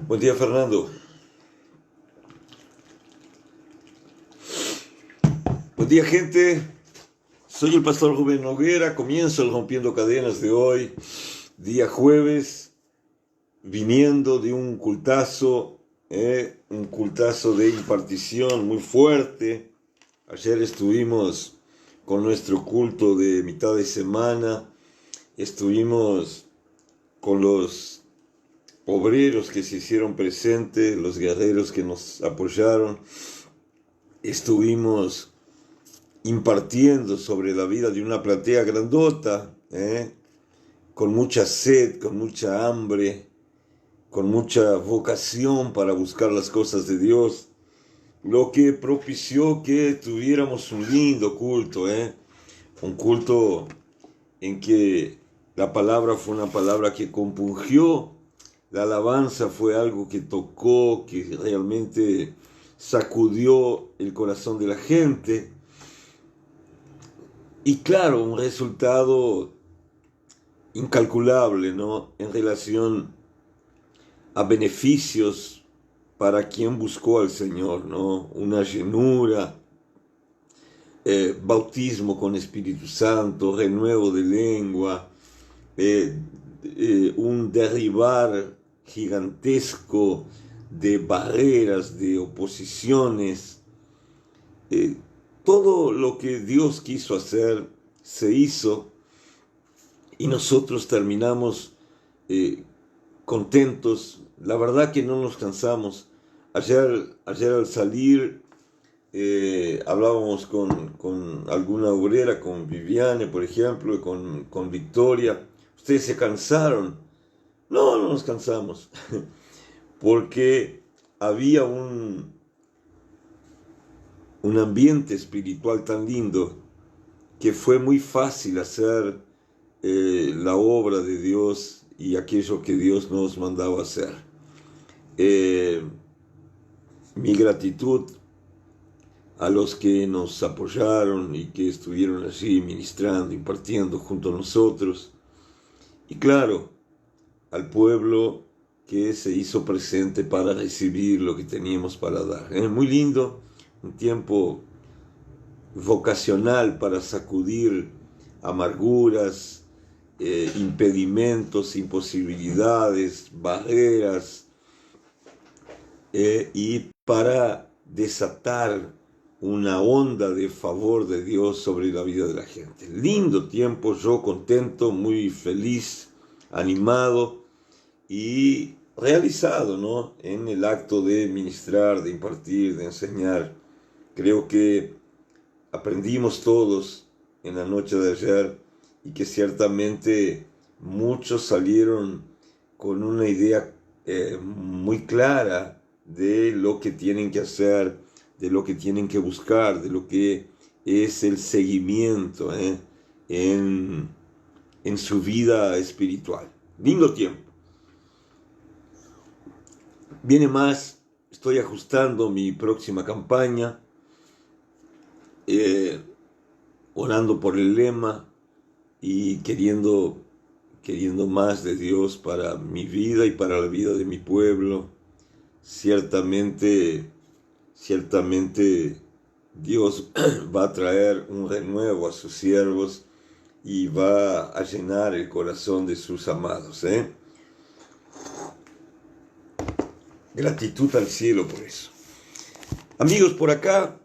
Buen día, Fernando. Buen día, gente. Soy el pastor Rubén Noguera. Comienzo el Rompiendo Cadenas de hoy, día jueves, viniendo de un cultazo de impartición muy fuerte. Ayer estuvimos con nuestro culto de mitad de semana. Estuvimos con los obreros que se hicieron presentes, los guerreros que nos apoyaron. Estuvimos impartiendo sobre la vida de una platea grandota, con mucha sed, con mucha hambre, con mucha vocación para buscar las cosas de Dios, lo que propició que tuviéramos un lindo culto, un culto en que la palabra fue una palabra que compungió, la alabanza fue algo que tocó, que realmente sacudió el corazón de la gente. Y claro, un resultado incalculable, ¿no?, en relación a beneficios para quien buscó al Señor, ¿no? Una llenura, bautismo con Espíritu Santo, renuevo de lengua, un derribar gigantesco de barreras, de oposiciones. Todo lo que Dios quiso hacer se hizo y nosotros terminamos contentos. La verdad que no nos cansamos. Ayer al salir hablábamos con alguna obrera, con Viviane, por ejemplo, con Victoria. ¿Ustedes se cansaron? No, no nos cansamos, porque había un ambiente espiritual tan lindo que fue muy fácil hacer la obra de Dios y aquello que Dios nos mandaba hacer. Mi gratitud a los que nos apoyaron y que estuvieron allí ministrando, impartiendo junto a nosotros. Y claro, al pueblo que se hizo presente para recibir lo que teníamos para dar. Muy lindo, un tiempo vocacional para sacudir amarguras, impedimentos, imposibilidades, barreras, y para desatar una onda de favor de Dios sobre la vida de la gente. Lindo tiempo, yo contento, muy feliz, animado y realizado, ¿no?, en el acto de ministrar, de impartir, de enseñar. Creo que aprendimos todos en la noche de ayer y que ciertamente muchos salieron con una idea muy clara de lo que tienen que hacer, de lo que tienen que buscar, de lo que es el seguimiento en su vida espiritual. Lindo tiempo. Viene más, estoy ajustando mi próxima campaña, orando por el lema y queriendo más de Dios para mi vida y para la vida de mi pueblo. Ciertamente Dios va a traer un renuevo a sus siervos y va a llenar el corazón de sus amados. Gratitud al cielo por eso. Amigos, por acá,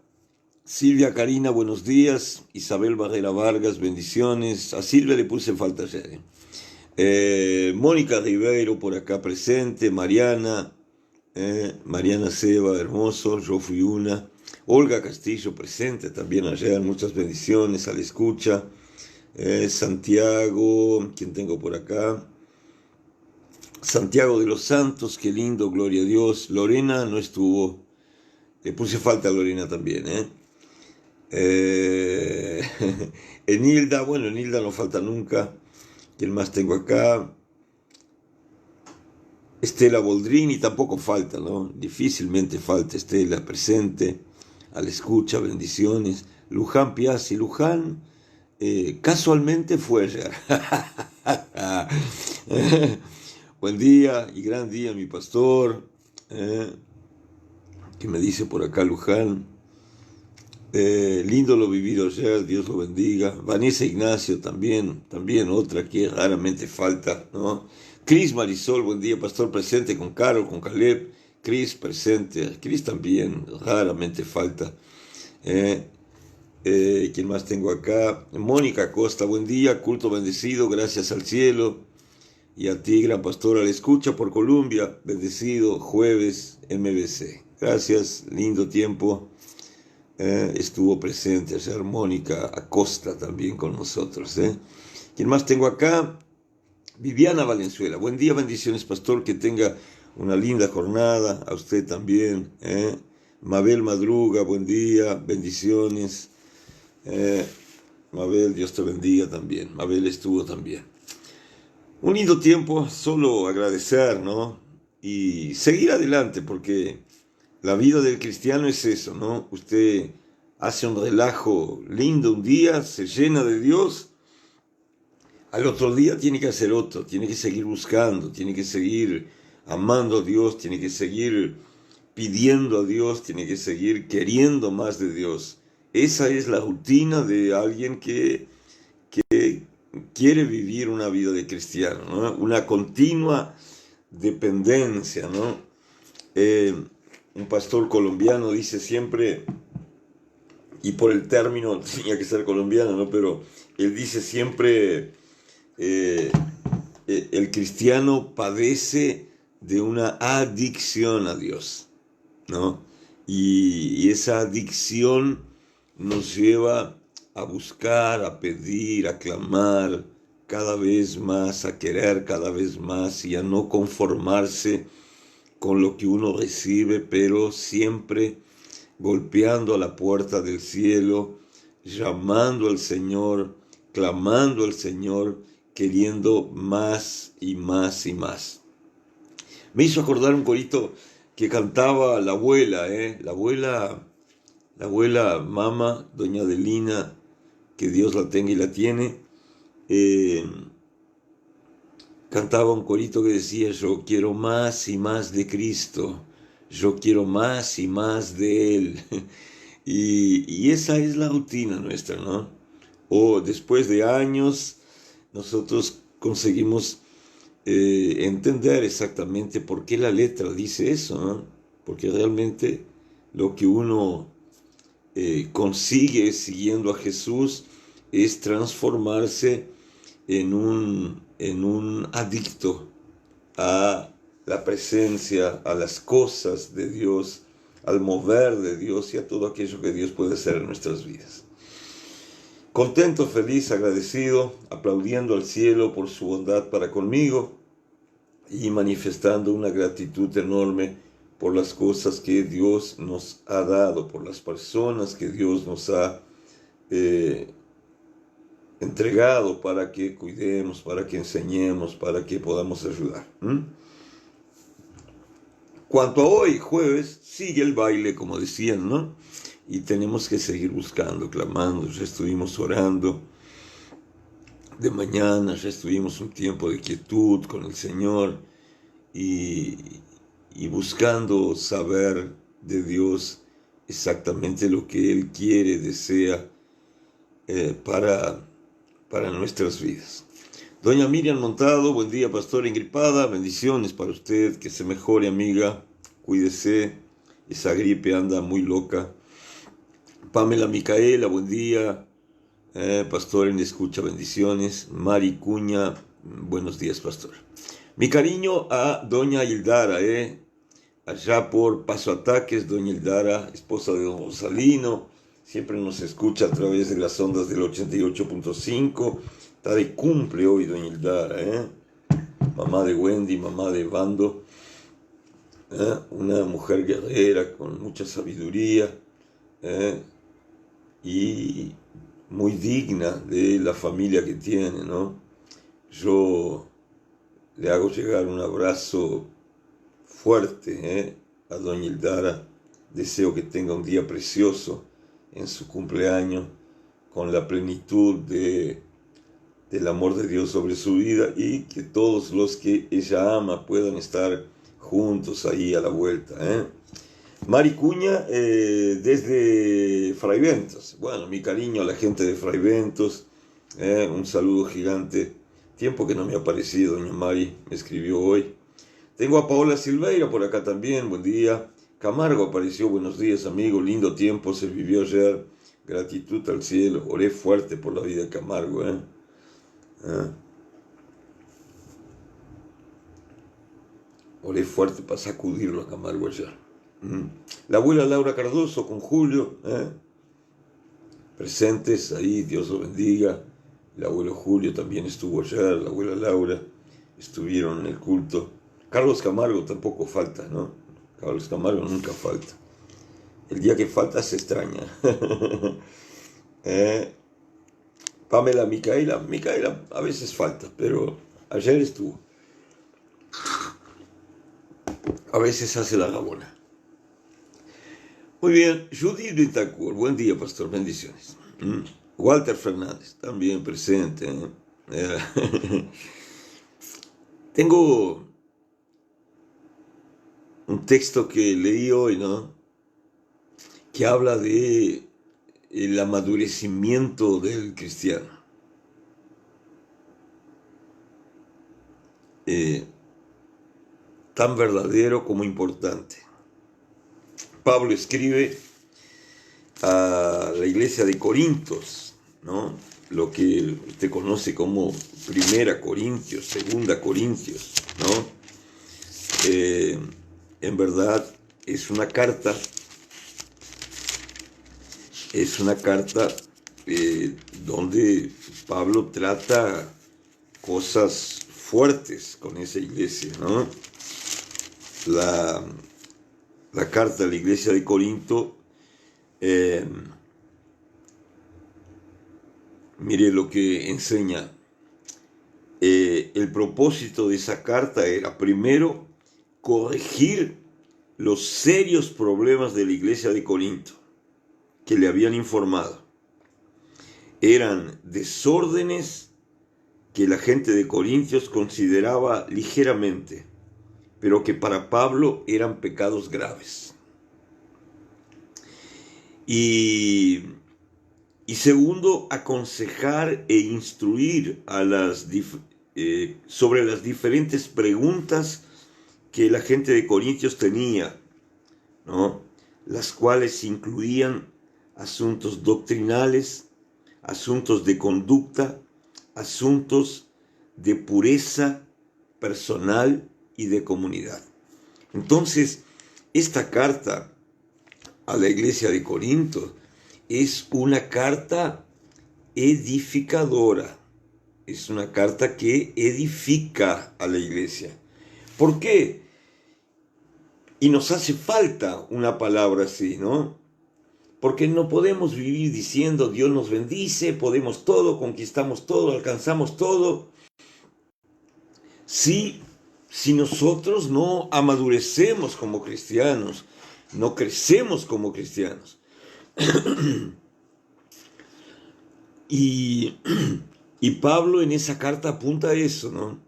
Silvia Karina, buenos días. Isabel Barrera Vargas, bendiciones. A Silvia le puse falta ayer. Mónica Ribeiro por acá presente. Mariana Seba, hermoso, yo fui una. Olga Castillo presente también ayer, muchas bendiciones a la escucha. Santiago, ¿quién tengo por acá? Santiago de los Santos, qué lindo, gloria a Dios. Lorena no estuvo, le puse falta a Lorena también, Enilda, bueno, Enilda no falta nunca. ¿Quién más tengo acá? Estela Boldrini tampoco falta, ¿no? Difícilmente falta Estela presente, a la escucha, bendiciones. Luján Piazzi, Luján casualmente fue ayer. Buen día y gran día, mi pastor. que me dice por acá Luján. Lindo lo vivido ayer, Dios lo bendiga. Vanessa Ignacio también otra que raramente falta, ¿no? Cris Marisol, buen día, pastor, presente con Carol, con Caleb. Cris presente, Cris también raramente falta. ¿Quién más tengo acá? Mónica Costa, buen día, culto bendecido, gracias al cielo. Y a ti, gran pastor, a la escucha por Colombia, bendecido, jueves, MBC. Gracias, lindo tiempo. Estuvo presente ayer Mónica Acosta también con nosotros. ¿Quién más tengo acá? Viviana Valenzuela, buen día, bendiciones, pastor, que tenga una linda jornada, a usted también. Mabel Madruga, buen día, bendiciones. Mabel, Dios te bendiga también. Mabel estuvo también. Un lindo tiempo, solo agradecer, ¿no? Y seguir adelante, porque la vida del cristiano es eso, ¿no? Usted hace un relajo lindo un día, se llena de Dios, al otro día tiene que hacer otro, tiene que seguir buscando, tiene que seguir amando a Dios, tiene que seguir pidiendo a Dios, tiene que seguir queriendo más de Dios. Esa es la rutina de alguien que quiere vivir una vida de cristiano, ¿no? Una continua dependencia, ¿no? Un pastor colombiano dice siempre, y por el término tenía que ser colombiano, ¿no? Pero él dice siempre, el cristiano padece de una adicción a Dios, ¿no? Y esa adicción nos lleva a buscar, a pedir, a clamar cada vez más, a querer cada vez más y a no conformarse con lo que uno recibe, pero siempre golpeando a la puerta del cielo, llamando al Señor, clamando al Señor, queriendo más y más y más. Me hizo acordar un corito que cantaba la abuela, la abuela mama, doña Adelina, que Dios la tenga y la tiene, cantaba un corito que decía: yo quiero más y más de Cristo, yo quiero más y más de Él. Y esa es la rutina nuestra, ¿no? O después de años, nosotros conseguimos entender exactamente por qué la letra dice eso, ¿no? Porque realmente lo que uno consigue siguiendo a Jesús es transformarse en un adicto a la presencia, a las cosas de Dios, al mover de Dios y a todo aquello que Dios puede hacer en nuestras vidas. Contento, feliz, agradecido, aplaudiendo al cielo por su bondad para conmigo y manifestando una gratitud enorme por las cosas que Dios nos ha dado, por las personas que Dios nos ha entregado para que cuidemos, para que enseñemos, para que podamos ayudar. Cuanto a hoy, jueves, sigue el baile, como decían, ¿no? Y tenemos que seguir buscando, clamando. Ya estuvimos orando de mañana, ya estuvimos un tiempo de quietud con el Señor y buscando saber de Dios exactamente lo que Él quiere, desea para nuestras vidas. Doña Miriam Montado, buen día, pastora engripada, bendiciones para usted, que se mejore, amiga, cuídese, esa gripe anda muy loca. Pamela Micaela, buen día, pastor en escucha, bendiciones. Mari Cuña, buenos días, pastor. Mi cariño a doña Hildara, allá por Paso Ataques, doña Hildara, esposa de don Rosalino, siempre nos escucha a través de las ondas del 88.5, está de cumple hoy doña Hildara, mamá de Wendy, mamá de Bando, una mujer guerrera con mucha sabiduría, y muy digna de la familia que tiene, ¿no? Yo le hago llegar un abrazo fuerte a doña Hildara. Deseo que tenga un día precioso en su cumpleaños, con la plenitud del amor de Dios sobre su vida, y que todos los que ella ama puedan estar juntos ahí a la vuelta, ¿eh? Mari Cuña, desde Fraiventos. Bueno, mi cariño a la gente de Fraiventos, un saludo gigante. Tiempo que no me ha aparecido, doña Mari, me escribió hoy. Tengo a Paola Silveira por acá también, buen día. Camargo apareció, buenos días amigo, lindo tiempo se vivió ayer. Gratitud al cielo, oré fuerte por la vida de Camargo, ¿eh? Oré fuerte para sacudirlo a Camargo ayer. La abuela Laura Cardoso con Julio, presentes ahí, Dios los bendiga. El abuelo Julio también estuvo ayer, la abuela Laura, estuvieron en el culto. Carlos Camargo tampoco falta, ¿no? Carlos Camargo nunca falta. El día que falta se extraña. Pamela Micaela a veces falta, pero ayer estuvo. A veces hace la rabona. Muy bien, Judith Betancourt, buen día, pastor, bendiciones. Walter Fernández, también presente. Tengo un texto que leí hoy, ¿no? Que habla de el amadurecimiento del cristiano. Tan verdadero como importante. Pablo escribe a la iglesia de Corintios, ¿no? Lo que usted conoce como Primera Corintios, Segunda Corintios, ¿no? En verdad es una carta donde Pablo trata cosas fuertes con esa iglesia, ¿no? La carta a la iglesia de Corinto, mire lo que enseña. El propósito de esa carta era, primero, corregir los serios problemas de la iglesia de Corinto que le habían informado. Eran desórdenes que la gente de Corintios consideraba ligeramente, pero que para Pablo eran pecados graves. Y segundo, aconsejar e instruir sobre las diferentes preguntas que la gente de Corintios tenía, ¿no? Las cuales incluían asuntos doctrinales, asuntos de conducta, asuntos de pureza personal y de comunidad. Entonces, esta carta a la iglesia de Corinto es una carta edificadora, es una carta que edifica a la iglesia. ¿Por qué? Y nos hace falta una palabra así, ¿no? Porque no podemos vivir diciendo Dios nos bendice, podemos todo, conquistamos todo, alcanzamos todo. Si nosotros no amadurecemos como cristianos, no crecemos como cristianos. Y Pablo en esa carta apunta a eso, ¿no?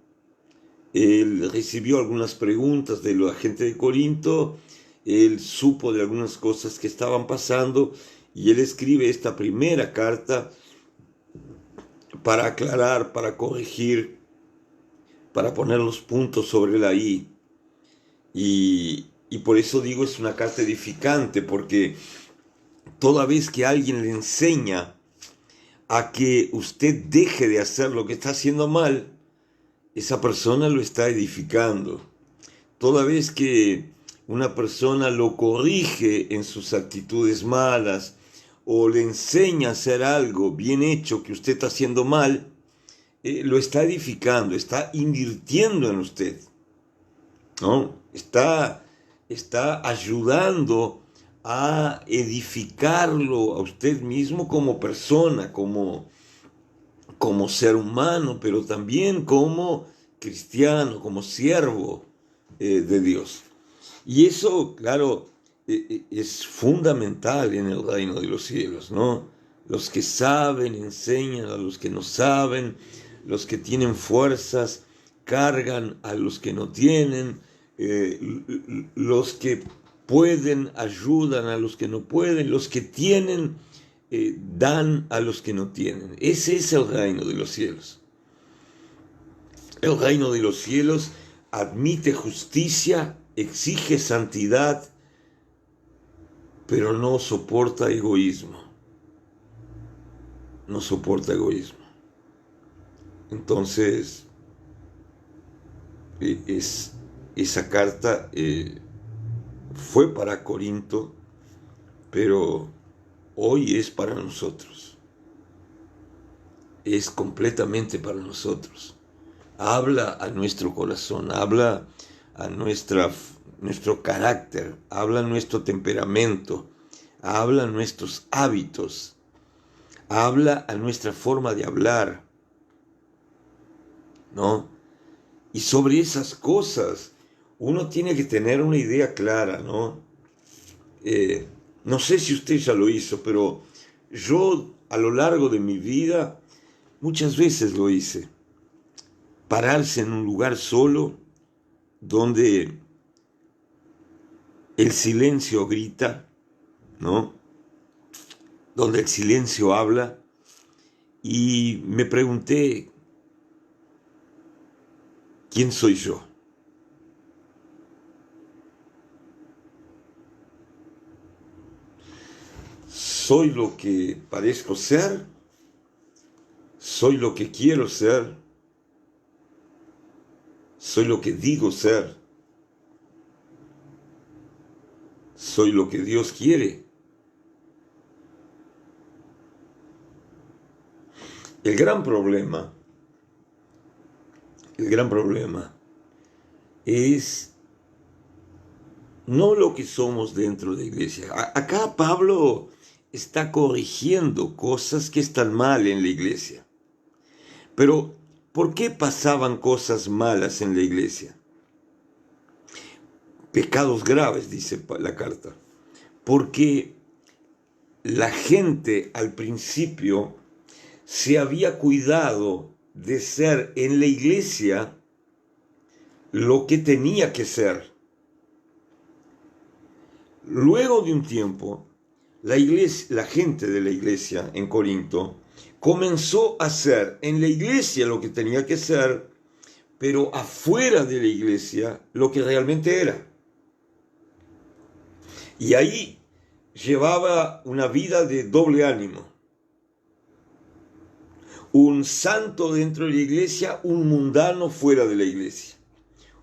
Él recibió algunas preguntas de la gente de Corinto, él supo de algunas cosas que estaban pasando y él escribe esta primera carta para aclarar, para corregir, para poner los puntos sobre la I. Y por eso digo es una carta edificante, porque toda vez que alguien le enseña a que usted deje de hacer lo que está haciendo mal, esa persona lo está edificando. Toda vez que una persona lo corrige en sus actitudes malas o le enseña a hacer algo bien hecho que usted está haciendo mal, lo está edificando, está invirtiendo en usted, ¿no? Está ayudando a edificarlo a usted mismo como persona, como ser humano, pero también como cristiano, como siervo de Dios. Y eso, claro, es fundamental en el reino de los cielos, ¿no? Los que saben enseñan a los que no saben, los que tienen fuerzas cargan a los que no tienen, los que pueden ayudan a los que no pueden, los que tienen dan a los que no tienen. Ese es el reino de los cielos. El reino de los cielos admite justicia, exige santidad, pero no soporta egoísmo. No soporta egoísmo. Entonces, esa carta fue para Corinto, pero hoy es para nosotros. Es completamente para nosotros. Habla a nuestro corazón, habla a nuestro carácter, habla a nuestro temperamento, habla a nuestros hábitos, habla a nuestra forma de hablar, ¿no? Y sobre esas cosas uno tiene que tener una idea clara, ¿no? No sé si usted ya lo hizo, pero yo a lo largo de mi vida muchas veces lo hice. Pararse en un lugar solo donde el silencio grita, ¿no? Donde el silencio habla, y me pregunté, ¿quién soy yo? ¿Soy lo que parezco ser? ¿Soy lo que quiero ser? ¿Soy lo que digo ser? ¿Soy lo que Dios quiere? El gran problema es no lo que somos dentro de la iglesia. Acá Pablo está corrigiendo cosas que están mal en la iglesia. Pero, ¿por qué pasaban cosas malas en la iglesia? Pecados graves, dice la carta. Porque la gente al principio se había cuidado de ser en la iglesia lo que tenía que ser. Luego de un tiempo, la gente de la iglesia en Corinto comenzó a ser en la iglesia lo que tenía que ser, pero afuera de la iglesia lo que realmente era. Y ahí llevaba una vida de doble ánimo. Un santo dentro de la iglesia, un mundano fuera de la iglesia.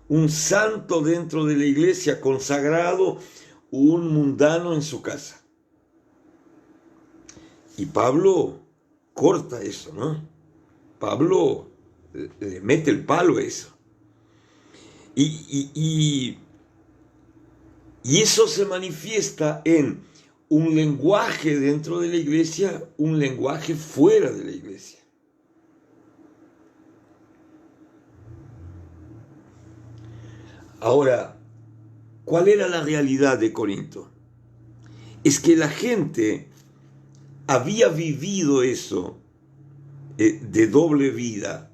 Un santo dentro de la iglesia consagrado, un mundano en su casa. Y Pablo corta eso, ¿no? Pablo le mete el palo a eso. Y eso se manifiesta en un lenguaje dentro de la iglesia, un lenguaje fuera de la iglesia. Ahora, ¿cuál era la realidad de Corinto? Es que la gente había vivido eso de doble vida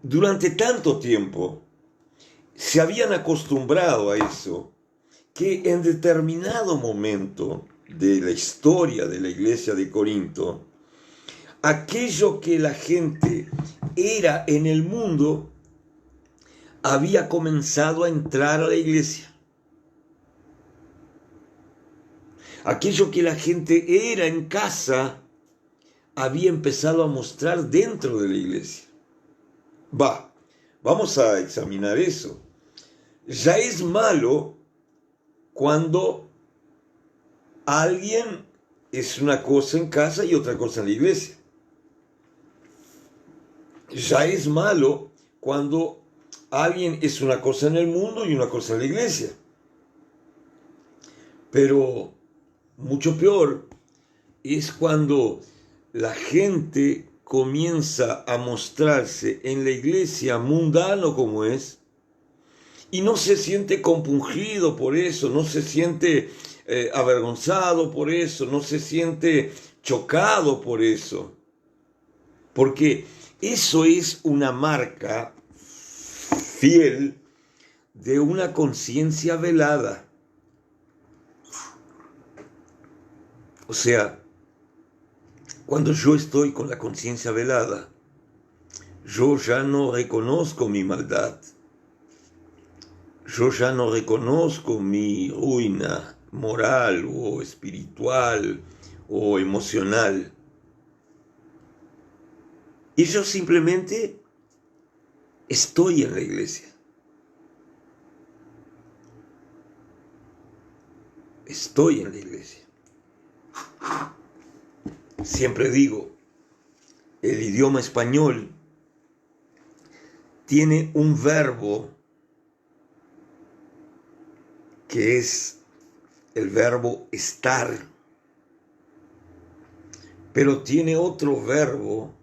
durante tanto tiempo, se habían acostumbrado a eso, que en determinado momento de la historia de la iglesia de Corinto, aquello que la gente era en el mundo había comenzado a entrar a la iglesia. Aquello que la gente era en casa había empezado a mostrar dentro de la iglesia. Vamos a examinar eso. Ya es malo cuando alguien es una cosa en casa y otra cosa en la iglesia. Ya es malo cuando alguien es una cosa en el mundo y una cosa en la iglesia. Pero mucho peor es cuando la gente comienza a mostrarse en la iglesia mundano como es y no se siente compungido por eso, no se siente avergonzado por eso, no se siente chocado por eso, porque eso es una marca fiel de una conciencia velada. O sea, cuando yo estoy con la conciencia velada, yo ya no reconozco mi maldad. Yo ya no reconozco mi ruina moral o espiritual o emocional. Y yo simplemente estoy en la iglesia. Estoy en la iglesia. Siempre digo, el idioma español tiene un verbo que es el verbo estar, pero tiene otro verbo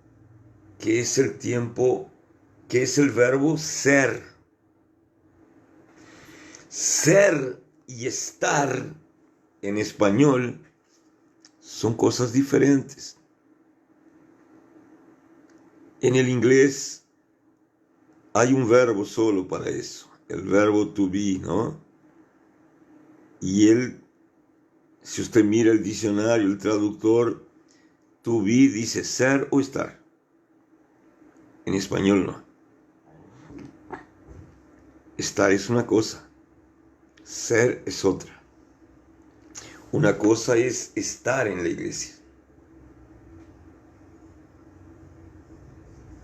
que es el verbo ser. Ser y estar en español son cosas diferentes. En el inglés hay un verbo solo para eso, el verbo to be, ¿no? Y si usted mira el diccionario, el traductor, to be dice ser o estar. En español no. Estar es una cosa, ser es otra. Una cosa es estar en la iglesia.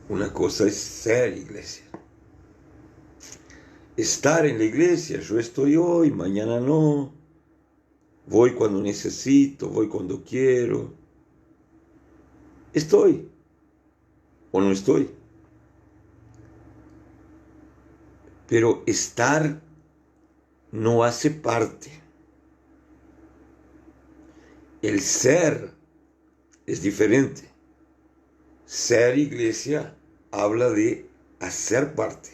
Una cosa es ser iglesia. Estar en la iglesia, yo estoy hoy, mañana no. Voy cuando necesito, voy cuando quiero. ¿Estoy o no estoy? Pero estar no hace parte. El ser es diferente. Ser iglesia habla de hacer parte.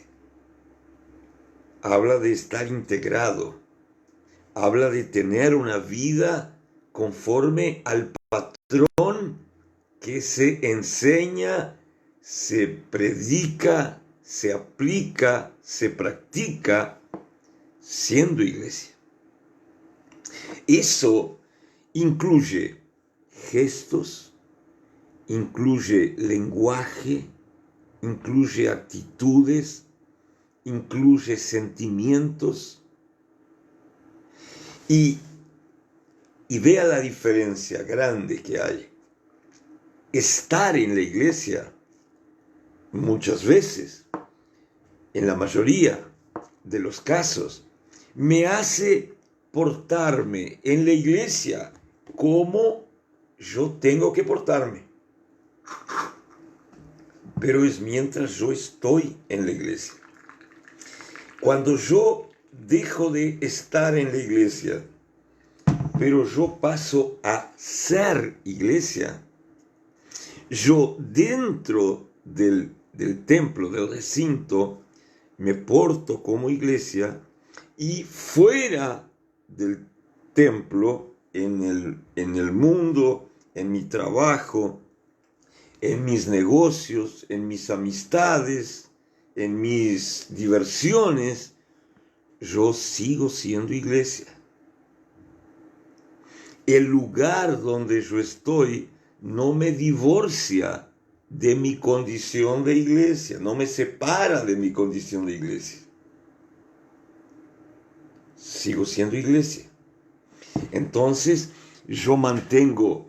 Habla de estar integrado. Habla de tener una vida conforme al patrón que se enseña, se predica, se aplica, se practica siendo iglesia. Eso incluye gestos, incluye lenguaje, incluye actitudes, incluye sentimientos. Y vea la diferencia grande que hay. Estar en la iglesia, muchas veces, en la mayoría de los casos, me hace portarme en la iglesia como yo tengo que portarme. Pero es mientras yo estoy en la iglesia. Cuando yo dejo de estar en la iglesia, pero yo paso a ser iglesia, yo dentro del templo, del recinto, me porto como iglesia, y fuera del templo, en el mundo, en mi trabajo, en mis negocios, en mis amistades, en mis diversiones, yo sigo siendo iglesia. El lugar donde yo estoy no me divorcia de mi condición de iglesia, no me separa de mi condición de iglesia. Sigo siendo iglesia. Entonces, yo mantengo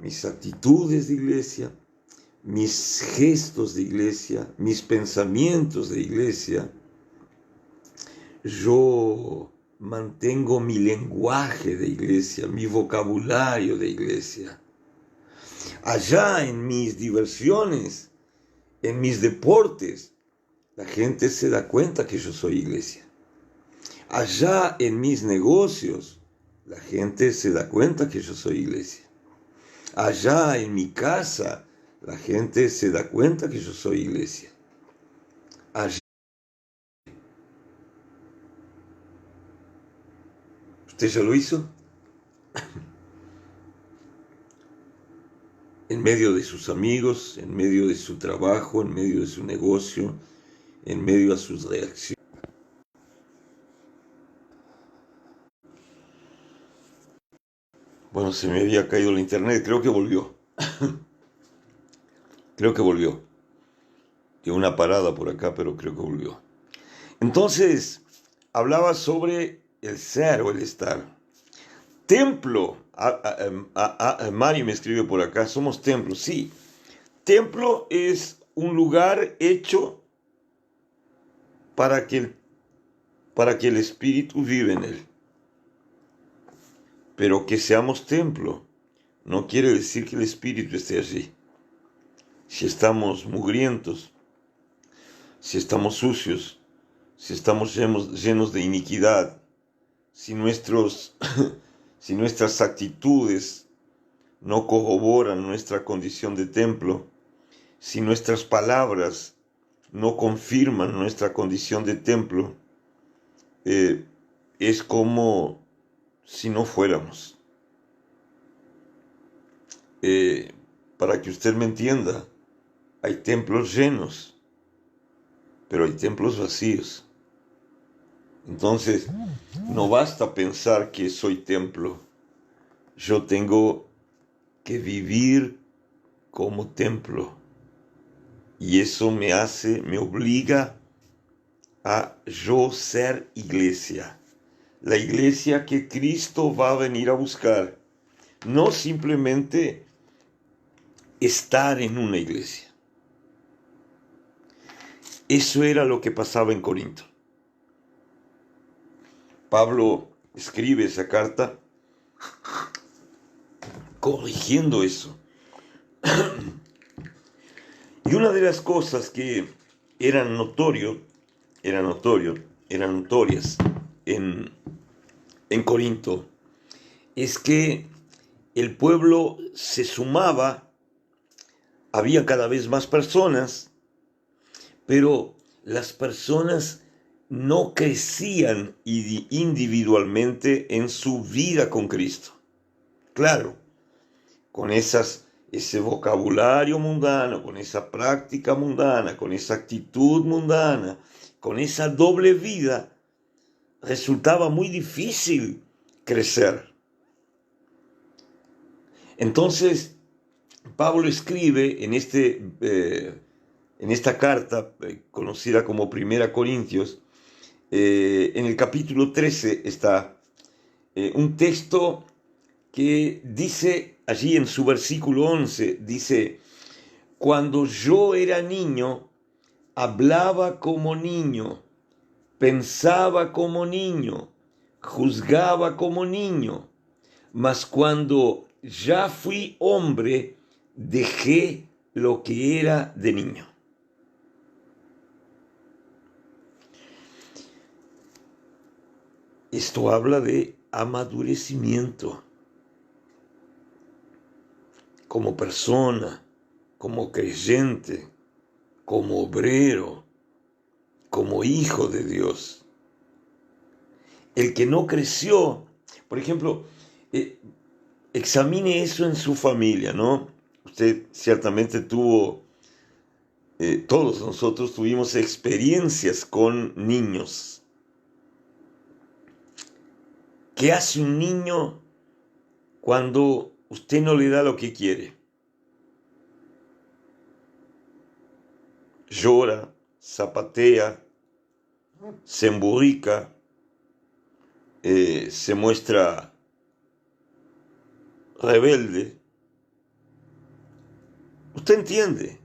mis actitudes de iglesia, mis gestos de iglesia, mis pensamientos de iglesia. Yo mantengo mi lenguaje de iglesia, mi vocabulario de iglesia. Allá en mis diversiones, en mis deportes, la gente se da cuenta que yo soy iglesia. Allá en mis negocios, la gente se da cuenta que yo soy iglesia. Allá en mi casa, la gente se da cuenta que yo soy iglesia. Allá. ¿Usted ya lo hizo? En medio de sus amigos, en medio de su trabajo, en medio de su negocio, en medio de sus reacciones. Bueno, se me había caído el internet, creo que volvió. Creo que volvió. Dio una parada por acá, pero creo que volvió. Entonces, hablaba sobre el ser o el estar. Templo. Mari me escribe por acá, somos templo. Sí, templo es un lugar hecho para que el Espíritu vive en él. Pero que seamos templo no quiere decir que el Espíritu esté allí. Si estamos mugrientos, si estamos sucios, si estamos llenos de iniquidad, si si nuestras actitudes no corroboran nuestra condición de templo, si nuestras palabras no confirman nuestra condición de templo, es como si no fuéramos. Para que usted me entienda, hay templos llenos, pero hay templos vacíos. Entonces, no basta pensar que soy templo. Yo tengo que vivir como templo. Y eso me obliga a yo ser iglesia. La iglesia que Cristo va a venir a buscar. No simplemente estar en una iglesia. Eso era lo que pasaba en Corinto. Pablo escribe esa carta corrigiendo eso. Y una de las cosas que eran notorias en Corinto es que el pueblo se sumaba, había cada vez más personas, pero las personas no crecían individualmente en su vida con Cristo. Claro, con ese vocabulario mundano, con esa práctica mundana, con esa actitud mundana, con esa doble vida, resultaba muy difícil crecer. Entonces, Pablo escribe en esta carta, conocida como Primera Corintios, en el capítulo 13 está un texto que dice, allí en su versículo 11, dice: cuando yo era niño, hablaba como niño, pensaba como niño, juzgaba como niño, mas cuando ya fui hombre, dejé lo que era de niño. Esto habla de amadurecimiento como persona, como creyente, como obrero, como hijo de Dios. El que no creció, por ejemplo, examine eso en su familia, ¿no? Usted ciertamente todos nosotros tuvimos experiencias con niños. ¿Qué hace un niño cuando usted no le da lo que quiere? Llora, zapatea, se emburica, se muestra rebelde. Usted entiende,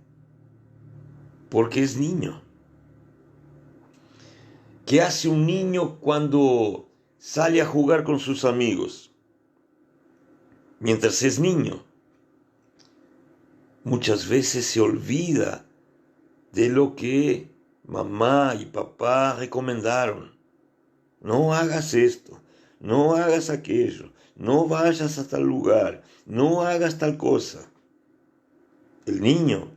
porque es niño. ¿Qué hace un niño cuando sale a jugar con sus amigos? Mientras es niño, muchas veces se olvida de lo que mamá y papá recomendaron. No hagas esto, no hagas aquello, no vayas a tal lugar, no hagas tal cosa. El niño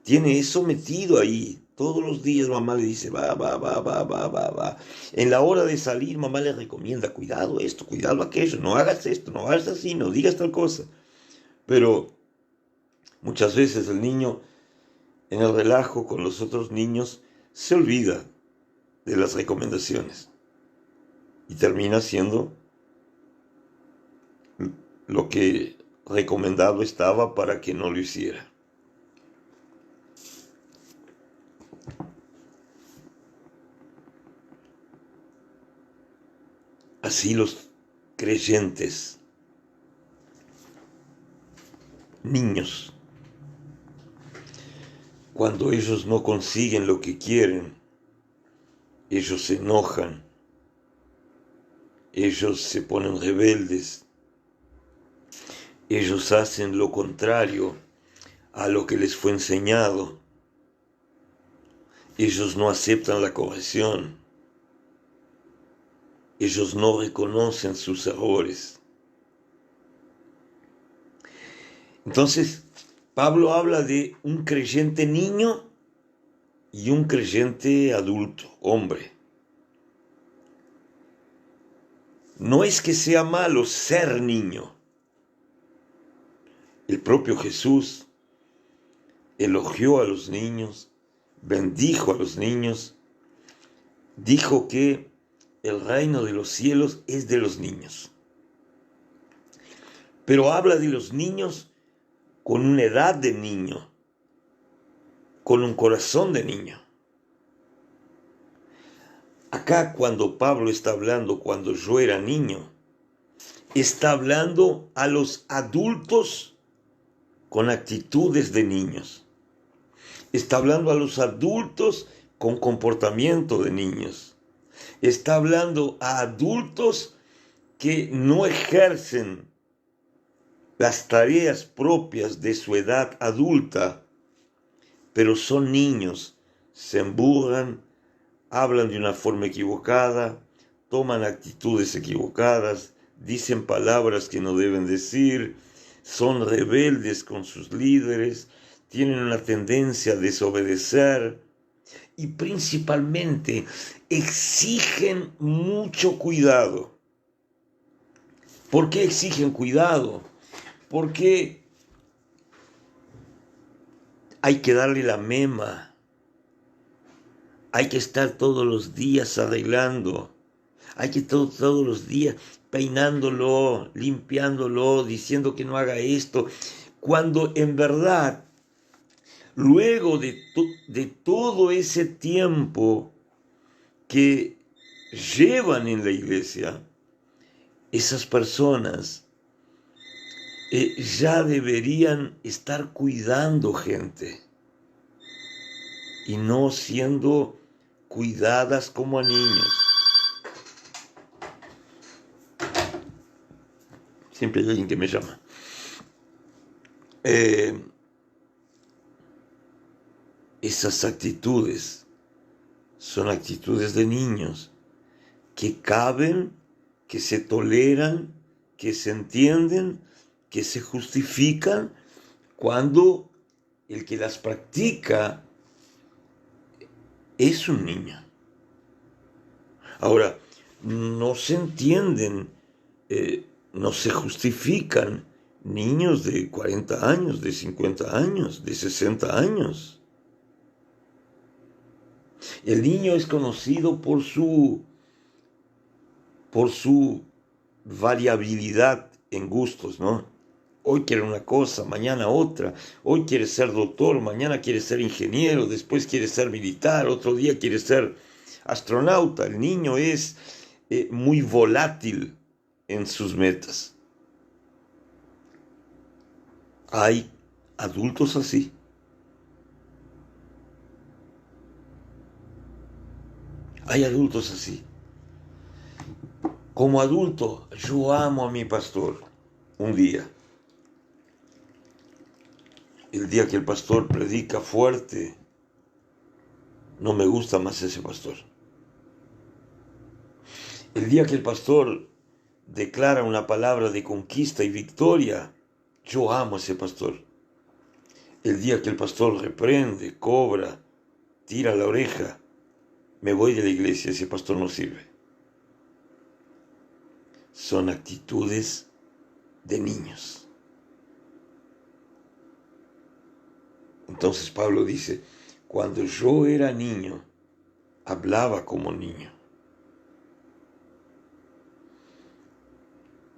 tiene eso metido ahí. Todos los días mamá le dice, va. En la hora de salir, mamá le recomienda, cuidado esto, cuidado aquello, no hagas esto, no hagas así, no digas tal cosa. Pero muchas veces el niño, en el relajo con los otros niños, se olvida de las recomendaciones y termina siendo lo que recomendado estaba para que no lo hiciera. Así los creyentes, niños, cuando ellos no consiguen lo que quieren, ellos se enojan, ellos se ponen rebeldes, ellos hacen lo contrario a lo que les fue enseñado, ellos no aceptan la corrección, ellos no reconocen sus errores. Entonces, Pablo habla de un creyente niño y un creyente adulto, hombre. No es que sea malo ser niño. El propio Jesús elogió a los niños, bendijo a los niños, dijo que el reino de los cielos es de los niños. Pero habla de los niños con una edad de niño, con un corazón de niño. Acá cuando Pablo está hablando, cuando yo era niño, está hablando a los adultos con actitudes de niños. Está hablando a los adultos con comportamiento de niños. Está hablando a adultos que no ejercen las tareas propias de su edad adulta, pero son niños, se emburran, hablan de una forma equivocada, toman actitudes equivocadas, dicen palabras que no deben decir, son rebeldes con sus líderes, tienen una tendencia a desobedecer y principalmente exigen mucho cuidado. ¿Por qué exigen cuidado? Porque hay que darle la mema, hay que estar todos los días arreglando, hay que estar todos los días peinándolo, limpiándolo, diciendo que no haga esto, cuando en verdad, luego de todo ese tiempo que llevan en la iglesia, esas personas ya deberían estar cuidando gente y no siendo cuidadas como a niños. Siempre hay alguien que me llama. Esas actitudes son actitudes de niños que caben, que se toleran, que se entienden, que se justifican cuando el que las practica es un niño. Ahora, no se entienden, no se justifican niños de 40 años, de 50 años, de 60 años. El niño es conocido por su variabilidad en gustos, ¿no? Hoy quiere una cosa, mañana otra. Hoy quiere ser doctor, mañana quiere ser ingeniero, después quiere ser militar, otro día quiere ser astronauta. El niño es muy volátil en sus metas. Hay adultos así. Hay adultos así. Como adulto, yo amo a mi pastor. Un día, el día que el pastor predica fuerte, no me gusta más ese pastor. El día que el pastor declara una palabra de conquista y victoria, yo amo a ese pastor. El día que el pastor reprende, cobra, tira la oreja, me voy de la iglesia, ese pastor no sirve. Son actitudes de niños. Entonces Pablo dice, cuando yo era niño, hablaba como niño.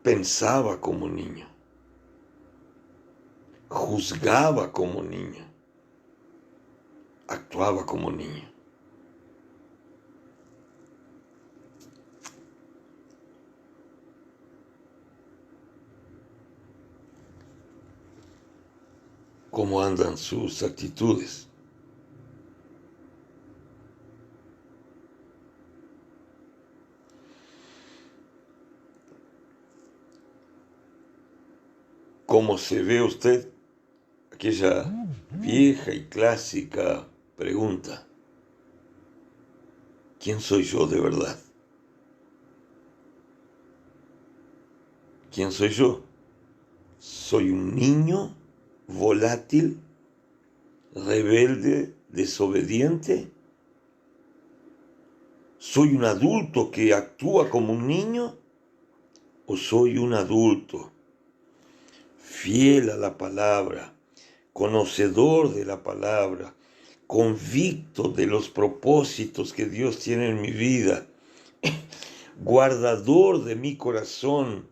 Pensaba como niño. juzgaba como niño, actuaba como niño. ¿Cómo andan sus actitudes? ¿Cómo se ve usted? Aquella vieja y clásica pregunta: ¿quién soy yo de verdad? ¿Quién soy yo? ¿Soy un niño volátil, rebelde, desobediente? ¿Soy un adulto que actúa como un niño? ¿O soy un adulto fiel a la palabra, conocedor de la palabra, convicto de los propósitos que Dios tiene en mi vida, guardador de mi corazón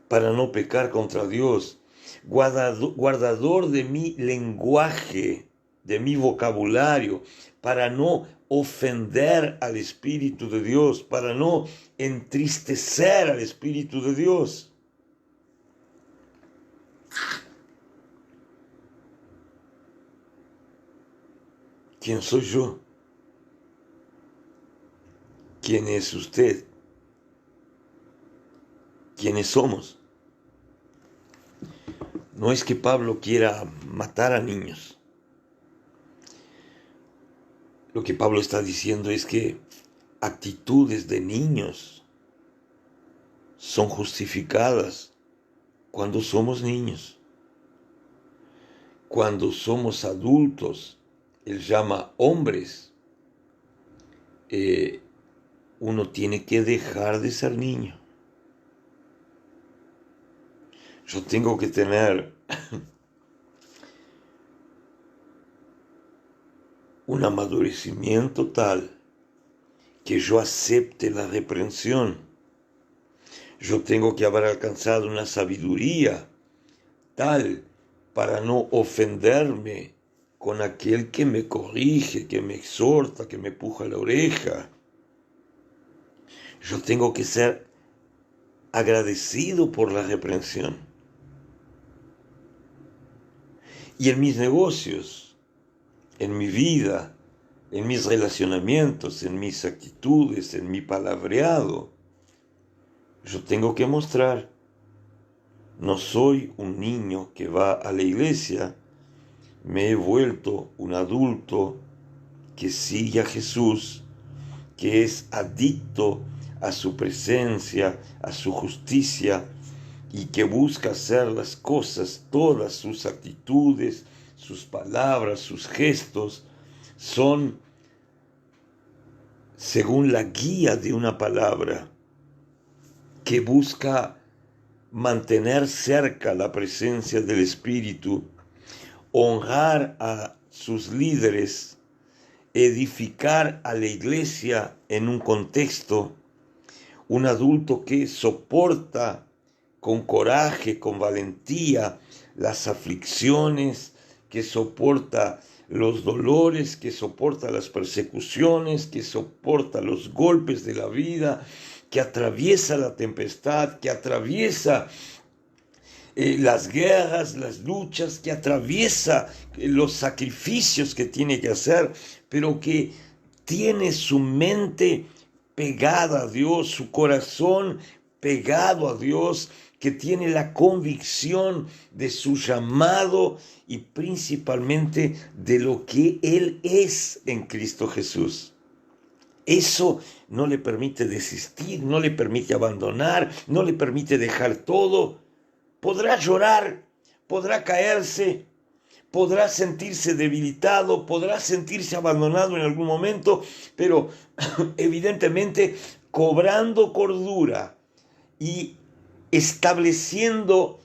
para no pecar contra Dios, guardador de mi lenguaje, de mi vocabulario, para no ofender al Espíritu de Dios, para no entristecer al Espíritu de Dios? ¿Quién soy yo? ¿Quién es usted? ¿Quiénes somos? No es que Pablo quiera matar a niños. Lo que Pablo está diciendo es que actitudes de niños son justificadas cuando somos niños. Cuando somos adultos, él llama hombres, uno tiene que dejar de ser niño. Yo tengo que tener un amadurecimiento tal que yo acepte la reprensión. Yo tengo que haber alcanzado una sabiduría tal para no ofenderme con aquel que me corrige, que me exhorta, que me puja la oreja. Yo tengo que ser agradecido por la reprensión. Y en mis negocios, en mi vida, en mis relacionamientos, en mis actitudes, en mi palabreado, yo tengo que mostrar: no soy un niño que va a la iglesia, me he vuelto un adulto que sigue a Jesús, que es adicto a su presencia, a su justicia, y que busca hacer las cosas, todas sus actitudes, sus palabras, sus gestos, son según la guía de una palabra que busca mantener cerca la presencia del Espíritu, honrar a sus líderes, edificar a la iglesia en un contexto, un adulto que soporta con coraje, con valentía, las aflicciones, que soporta los dolores, que soporta las persecuciones, que soporta los golpes de la vida, que atraviesa la tempestad, que atraviesa las guerras, las luchas, que atraviesa los sacrificios que tiene que hacer, pero que tiene su mente pegada a Dios, su corazón pegado a Dios, que tiene la convicción de su llamado y principalmente de lo que Él es en Cristo Jesús. Eso no le permite desistir, no le permite abandonar, no le permite dejar todo. Podrá llorar, podrá caerse, podrá sentirse debilitado, podrá sentirse abandonado en algún momento, pero evidentemente cobrando cordura y estableciendo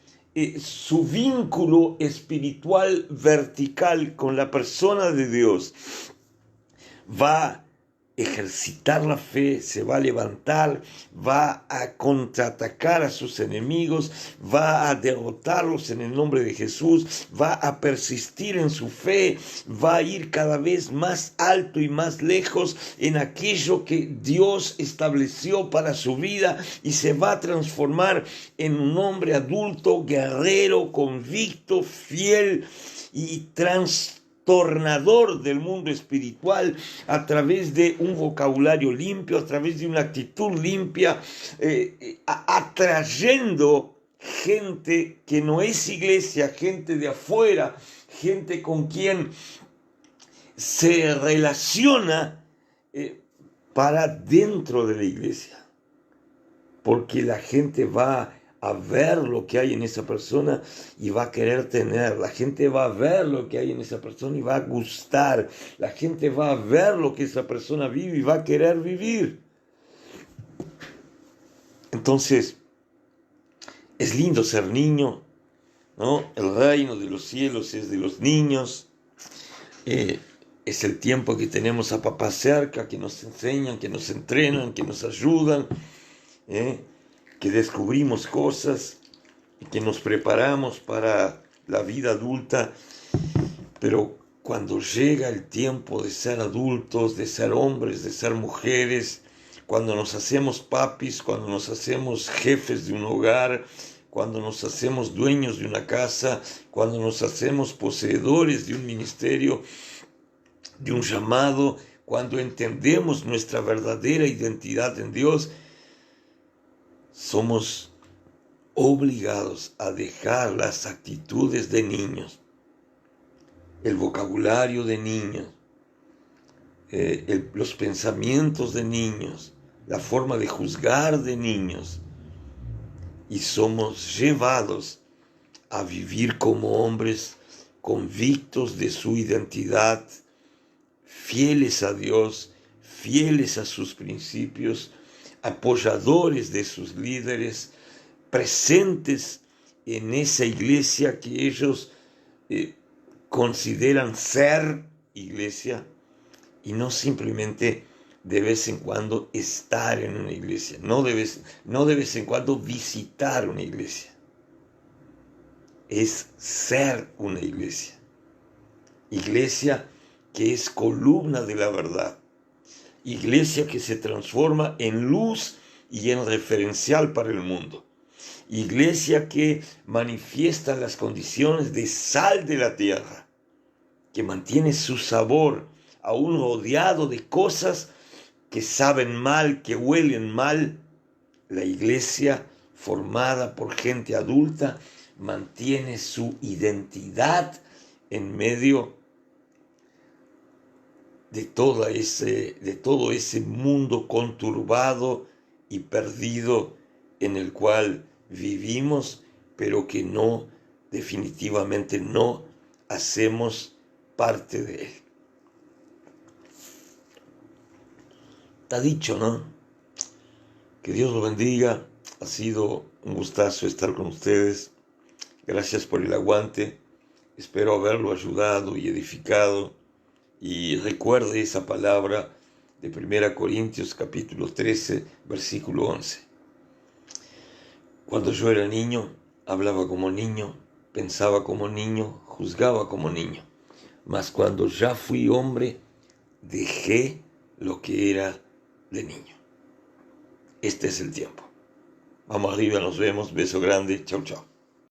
su vínculo espiritual vertical con la persona de Dios, va ejercitar la fe, se va a levantar, va a contraatacar a sus enemigos, va a derrotarlos en el nombre de Jesús, va a persistir en su fe, va a ir cada vez más alto y más lejos en aquello que Dios estableció para su vida y se va a transformar en un hombre adulto, guerrero, convicto, fiel y trastornador del mundo espiritual a través de un vocabulario limpio, a través de una actitud limpia, atrayendo gente que no es iglesia, gente de afuera, gente con quien se relaciona para dentro de la iglesia, porque la gente va a ver lo que hay en esa persona y va a querer tener. La gente va a ver lo que hay en esa persona y va a gustar. La gente va a ver lo que esa persona vive y va a querer vivir. Entonces, es lindo ser niño, ¿no? El reino de los cielos es de los niños. Es el tiempo que tenemos a papá cerca, que nos enseñan, que nos entrenan, que nos ayudan, que descubrimos cosas y que nos preparamos para la vida adulta. Pero cuando llega el tiempo de ser adultos, de ser hombres, de ser mujeres, cuando nos hacemos papis, cuando nos hacemos jefes de un hogar, cuando nos hacemos dueños de una casa, cuando nos hacemos poseedores de un ministerio, de un llamado, cuando entendemos nuestra verdadera identidad en Dios, somos obligados a dejar las actitudes de niños, el vocabulario de niños, los pensamientos de niños, la forma de juzgar de niños, y somos llevados a vivir como hombres convictos de su identidad, fieles a Dios, fieles a sus principios, apoyadores de sus líderes, presentes en esa iglesia que ellos consideran ser iglesia, y no simplemente de vez en cuando estar en una iglesia, no de vez en cuando visitar una iglesia. Es ser una iglesia. Iglesia que es columna de la verdad. Iglesia que se transforma en luz y en referencial para el mundo. Iglesia que manifiesta las condiciones de sal de la tierra, que mantiene su sabor aún rodeado de cosas que saben mal, que huelen mal. La iglesia formada por gente adulta mantiene su identidad en medio de todo ese mundo conturbado y perdido en el cual vivimos, pero que definitivamente no hacemos parte de él. Está dicho, ¿no? Que Dios lo bendiga. Ha sido un gustazo estar con ustedes. Gracias por el aguante. Espero haberlo ayudado y edificado. Y recuerde esa palabra de 1 Corintios capítulo 13, versículo 11. Cuando yo era niño, hablaba como niño, pensaba como niño, juzgaba como niño. Mas cuando ya fui hombre, dejé lo que era de niño. Este es el tiempo. Vamos arriba, nos vemos. Beso grande. Chau, chau.